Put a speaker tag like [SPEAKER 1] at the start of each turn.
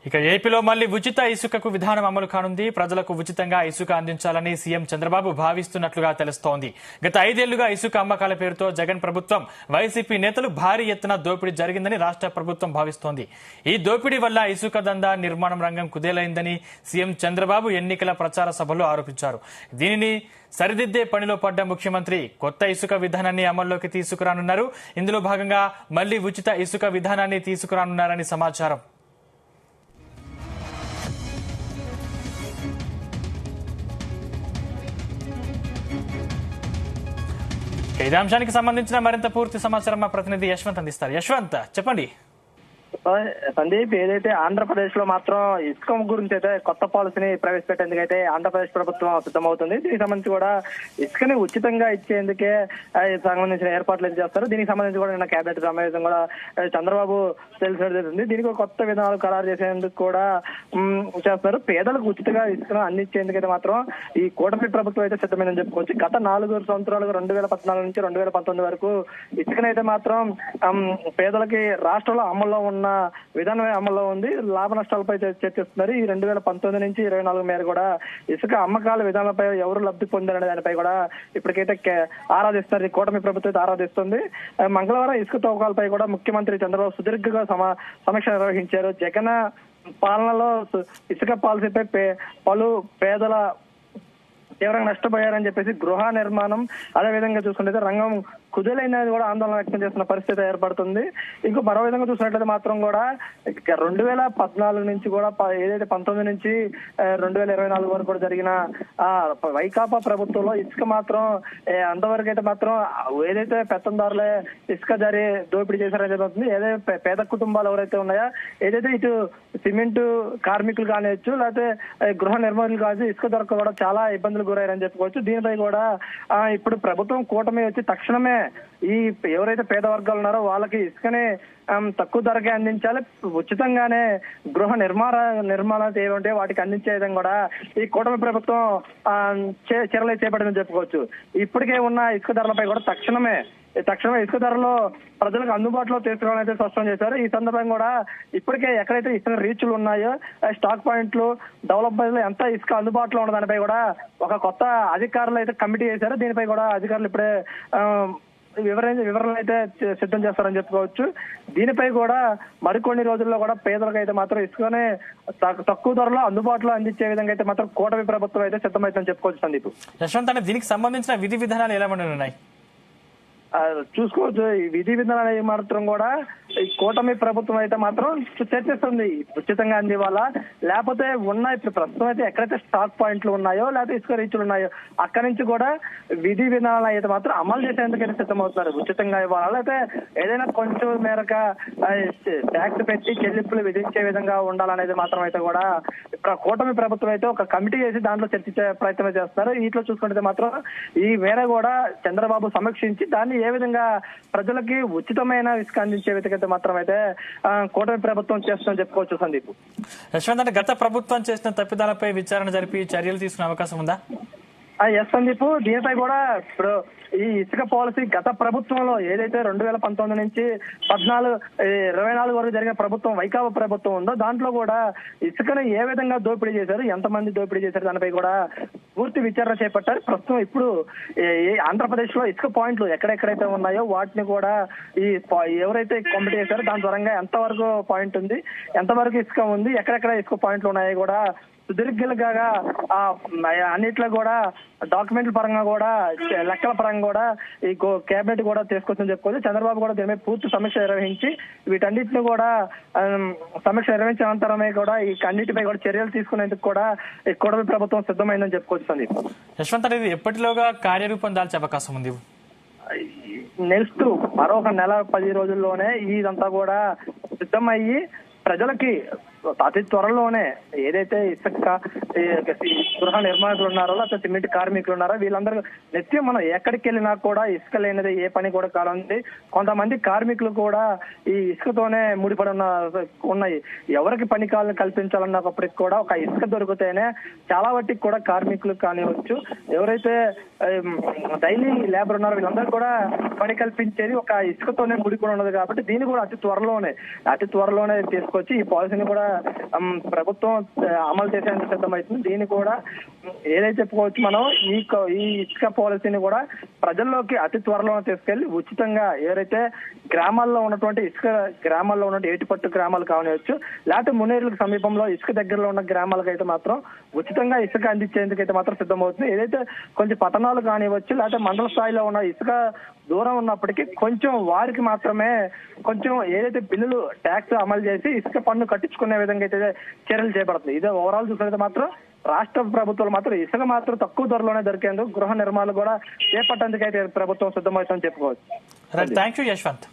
[SPEAKER 1] ఇక ఏపీలో మళ్లీ ఉచిత ఇసుకకు విధానం అమలు కానుంది. ప్రజలకు ఉచితంగా ఇసుక అందించాలని సీఎం చంద్రబాబు భావిస్తున్నట్లుగా తెలుస్తోంది. గత 5 ఏళ్లుగా ఇసుక అమ్మకాల పేరుతో జగన్ ప్రభుత్వం, వైసీపీ నేతలు భారీ ఎత్తున దోపిడీ జరిగిందని రాష్ట్ర ప్రభుత్వం భావిస్తోంది. ఈ దోపిడీ వల్ల ఇసుక దందా, నిర్మాణం రంగం కుదేలైందని సీఎం చంద్రబాబు ఎన్నికల ప్రచార సభలో ఆరోపించారు. దీనిని సరిదిద్దే పనిలో పడ్డ ముఖ్యమంత్రి కొత్త ఇసుక విధానాన్ని అమల్లోకి తీసుకురానున్నారు. ఇందులో భాగంగా మళ్లీ ఉచిత ఇసుక విధానాన్ని తీసుకురానున్నారని సమాచారం. ఇదే అంశానికి సంబంధించిన మరింత పూర్తి సమాచారం మా ప్రతినిధి యశ్వంత్ అందిస్తారు. యశ్వంత్, చెప్పండి.
[SPEAKER 2] సందీప్, ఏదైతే ఆంధ్రప్రదేశ్ లో మాత్రం ఇసుక గురించి అయితే కొత్త పాలసీని ప్రవేశపెట్టేందుకైతే ఆంధ్రప్రదేశ్ ప్రభుత్వం సిద్ధమవుతుంది. దీనికి సంబంధించి కూడా ఇసుకని ఉచితంగా ఇచ్చేందుకే సంబంధించిన ఏర్పాట్లు అయితే చేస్తారు. దీనికి సంబంధించి కూడా నిన్న కేబినెట్ సమావేశం కూడా చంద్రబాబు తెలిసింది. దీనికి కొత్త విధానాలు ఖరారు చేసేందుకు కూడా చేస్తారు. పేదలకు ఉచితంగా ఇసుకను అందించేందుకైతే మాత్రం ఈ కూటమి ప్రభుత్వం అయితే సిద్ధమైందని చెప్పుకోవచ్చు. గత 4 సంవత్సరాలుగా 2014 నుంచి 2019 వరకు ఇసుకనైతే మాత్రం పేదలకి రాష్ట్రంలో అమల్లో ఉన్న విధానమే అమల్లో ఉంది. లాభ నష్టాలపై చర్చిస్తున్నారు. ఈ 2019 నుంచి 24 మేర కూడా ఇసుక అమ్మకాల విధానంపై ఎవరు లబ్ధి పొందారనే దానిపై కూడా ఇప్పటికైతే ఆరాధిస్తారు. ఈ కూటమి ప్రభుత్వం ఆరాధిస్తుంది. మంగళవారం ఇసుక తవ్వకాలపై కూడా ముఖ్యమంత్రి చంద్రబాబు సుదీర్ఘంగా సమీక్ష నిర్వహించారు. జగన్ పాలనలో ఇసుక పాలసీపై పలు పేదల తీవ్రంగా నష్టపోయారని చెప్పేసి గృహ నిర్మాణం, అదేవిధంగా చూసుకుంటే రంగం కుదేలైనది కూడా ఆందోళన వ్యక్తం చేస్తున్న పరిస్థితి ఏర్పడుతుంది. ఇంకో మరో విధంగా చూసినట్లయితే మాత్రం కూడా 2014 నుంచి కూడా ఏదైతే 19 నుంచి 2024 వరకు కూడా జరిగిన వైకాపా ప్రభుత్వంలో ఇసుక మాత్రం అంతవరకు అయితే మాత్రం ఏదైతే పెత్తందారులే ఇసుక జారీ దోపిడీ చేశారని జరుగుతుంది. ఏదైతే పేద కుటుంబాలు ఎవరైతే ఉన్నాయో, ఏదైతే ఇటు సిమెంట్ కార్మికులు కానివచ్చు, లేకపోతే గృహ నిర్మాణాలు కావచ్చు, ఇసుక దొరక కూడా చాలా ఇబ్బందులు గురయ్యారని చెప్పుకోవచ్చు. దీనిపై కూడా ఇప్పుడు ప్రభుత్వం కూటమి వచ్చి తక్షణమే ఈ ఎవరైతే పేద వర్గాలు ఉన్నారో వాళ్ళకి ఇసుకనే తక్కువ ధరకే అందించాలి, ఉచితంగానే గృహ నిర్మాణాలు ఏమంటే వాటికి అందించే విధంగా కూడా ఈ కూటమి ప్రభుత్వం చర్యలు చేపట్టిందని చెప్పుకోవచ్చు. ఇప్పటికే ఉన్న ఇసుక ధరలపై కూడా తక్షణమే ఇసుక ధరలో ప్రజలకు అందుబాటులో తీసుకురావాలని అయితే స్పష్టం చేశారు. ఈ సందర్భంగా కూడా ఇప్పటికే ఎక్కడైతే ఇసుక రీచ్లు ఉన్నాయో, స్టాక్ పాయింట్లు డెవలప్మెంట్ లో ఎంత ఇసుక అందుబాటులో ఉన్న దానిపై కూడా ఒక కొత్త అధికారులు అయితే కమిటీ చేశారు. దీనిపై కూడా అధికారులు ఇప్పుడే వివరణలు అయితే సిద్ధం చేస్తారని చెప్పుకోవచ్చు. దీనిపై కూడా మరికొన్ని రోజుల్లో కూడా పేదలకు అయితే మాత్రం ఇసుకనే తక్కువ ధరలో అందుబాటులో అందించే విధంగా అయితే మాత్రం కూటమి ప్రభుత్వం అయితే సిద్ధమైందని చెప్పుకోవచ్చు. సందీప్,
[SPEAKER 1] యశ్వంత్, అంటే దీనికి సంబంధించిన విధి విధానాలు ఎలా ఉన్నాయి
[SPEAKER 2] చూసుకోవచ్చు. ఈ విధి విధానాలు మాత్రం కూడా ఈ కూటమి ప్రభుత్వం అయితే మాత్రం చర్చిస్తుంది. ఉచితంగా అందివ్వాలా, లేకపోతే ఉన్నాయి ఇప్పుడు ప్రస్తుతం అయితే ఎక్కడైతే స్టాక్ పాయింట్లు ఉన్నాయో, లేకపోతే ఇసుక రీచ్లు ఉన్నాయో అక్కడి నుంచి కూడా విధి విధానాలు అయితే మాత్రం అమలు చేసేందుకైతే సిద్ధమవుతున్నారు. ఉచితంగా ఇవ్వాలా, లేకపోతే ఏదైనా కొంచెం మేరకు ట్యాక్స్ పెట్టి చెల్లింపులు విధించే విధంగా ఉండాలనేది మాత్రం అయితే కూడా ఇప్పుడు కూటమి ప్రభుత్వం అయితే ఒక కమిటీ చేసి దాంట్లో చర్చించే ప్రయత్నం చేస్తున్నారు. వీటిలో చూసుకుంటే మాత్రం ఈ మేర కూడా చంద్రబాబు సమీక్షించి దాన్ని ఏ విధంగా ప్రజలకి ఉచితమైన ఇసుక అందించే విధంగా మాత్రం అయితే కూటమి ప్రభుత్వం చేస్తుందని చెప్పుకోవచ్చు. సందీప్,
[SPEAKER 1] యశ్వంత్, అంటే గత ప్రభుత్వం చేసిన తప్పిదాలపై విచారణ జరిపి చర్యలు తీసుకునే అవకాశం ఉందా?
[SPEAKER 2] ఎస్ సందీప్, దీనిపై కూడా ఇప్పుడు ఈ ఇసుక పాలసీ గత ప్రభుత్వంలో ఏదైతే 2019 నుంచి 24 వరకు జరిగిన ప్రభుత్వం వైకాపా ప్రభుత్వం ఉందో దాంట్లో కూడా ఇసుకను ఏ విధంగా దోపిడీ చేశారు, ఎంతమంది దోపిడీ చేశారు దానిపై కూడా పూర్తి విచారణ చేపట్టారు. ప్రస్తుతం ఇప్పుడు ఆంధ్రప్రదేశ్ లో ఇసుక పాయింట్లు ఎక్కడెక్కడైతే ఉన్నాయో వాటిని కూడా ఈ ఎవరైతే కమిటీ చేశారో దాని ద్వారా ఎంతవరకు పాయింట్ ఉంది, ఎంతవరకు ఇసుక ఉంది, ఎక్కడెక్కడ ఇసుక పాయింట్లు ఉన్నాయో కూడా సుదీర్ఘంగా అన్నిట్లో కూడా డాక్యుమెంట్ల పరంగా కూడా లెక్కల పరంగా కూడా ఈ కేబినెట్ కూడా తీసుకొచ్చని చెప్పుకోవచ్చు. చంద్రబాబు కూడా దీని మీద పూర్తి సమీక్ష నిర్వహించి వీటన్నిటిని కూడా సమీక్ష నిర్వహించిన అనంతరమే కూడా ఈ అన్నిటిపై కూడా చర్యలు తీసుకునేందుకు కూడా ఈ కూటమి ప్రభుత్వం సిద్ధమైందని చెప్పుకోవచ్చు.
[SPEAKER 1] యశ్వంత్, అనేది ఎప్పటిలోగా కార్యరూపం దాల్చే అవకాశం ఉంది?
[SPEAKER 2] నెక్స్ట్ మరొక నెల 10 రోజుల్లోనే ఇదంతా కూడా సిద్ధమయ్యి ప్రజలకి అతి త్వరలోనే ఏదైతే ఇసుక గృహ నిర్మాణాలు ఉన్నారో, లేకపోతే సిమెంట్ కార్మికులు ఉన్నారో వీళ్ళందరూ నిత్యం మనం ఎక్కడికి వెళ్ళినా కూడా ఇసుక లేనిది ఏ పని కూడా కానుంది. కొంతమంది కార్మికులు కూడా ఈ ఇసుకతోనే ముడిపడి ఉన్నాయి. ఎవరికి పని కల్పించాలన్నప్పటికి కూడా ఒక ఇసుక దొరికితేనే చాలా వాటికి కూడా కార్మికులు కానివచ్చు, ఎవరైతే డైలీ లేబర్ ఉన్నారో వీళ్ళందరూ కూడా పని కల్పించేది ఒక ఇసుకతోనే ముడిపడి ఉన్నది. కాబట్టి దీన్ని కూడా అతి త్వరలోనే తీసుకొచ్చి ఈ పాలసీని కూడా ప్రభుత్వం అమలు చేసేందుకు సిద్ధమవుతుంది. దీన్ని కూడా ఏదైతే చెప్పుకోవచ్చు మనం ఈ ఇసుక పాలసీని కూడా ప్రజల్లోకి అతి త్వరలో తీసుకెళ్లి ఉచితంగా ఎవరైతే గ్రామాల్లో ఉన్నటువంటి గ్రామాల్లో ఉన్న ఏటిపట్టు గ్రామాలు కావచ్చు, లేకపోతే మునేరులకు సమీపంలో ఇసుక దగ్గరలో ఉన్న గ్రామాలకైతే మాత్రం ఉచితంగా ఇసుక అందించేందుకైతే మాత్రం సిద్ధమవుతుంది. ఏదైతే కొంచెం పట్టణాలు కానివచ్చు, లేకపోతే మండల స్థాయిలో ఉన్న ఇసుక దూరం ఉన్నప్పటికీ కొంచెం వారికి మాత్రమే కొంచెం ఏదైతే బిల్లులు ట్యాక్స్ అమలు చేసి ఇసుక పన్ను కట్టించుకునే విధంగా అయితే చర్యలు చేపడుతుంది. ఇదే ఓవరాల్ చూసినట్టు మాత్రం రాష్ట్ర ప్రభుత్వాలు మాత్రం ఇసుక మాత్రం తక్కువ ధరలోనే దొరికేందుకు గృహ నిర్మాణాలు కూడా చేపట్టేందుకు అయితే ప్రభుత్వం సిద్ధమవుతుందని చెప్పుకోవచ్చు.
[SPEAKER 1] Thank you Yashwant.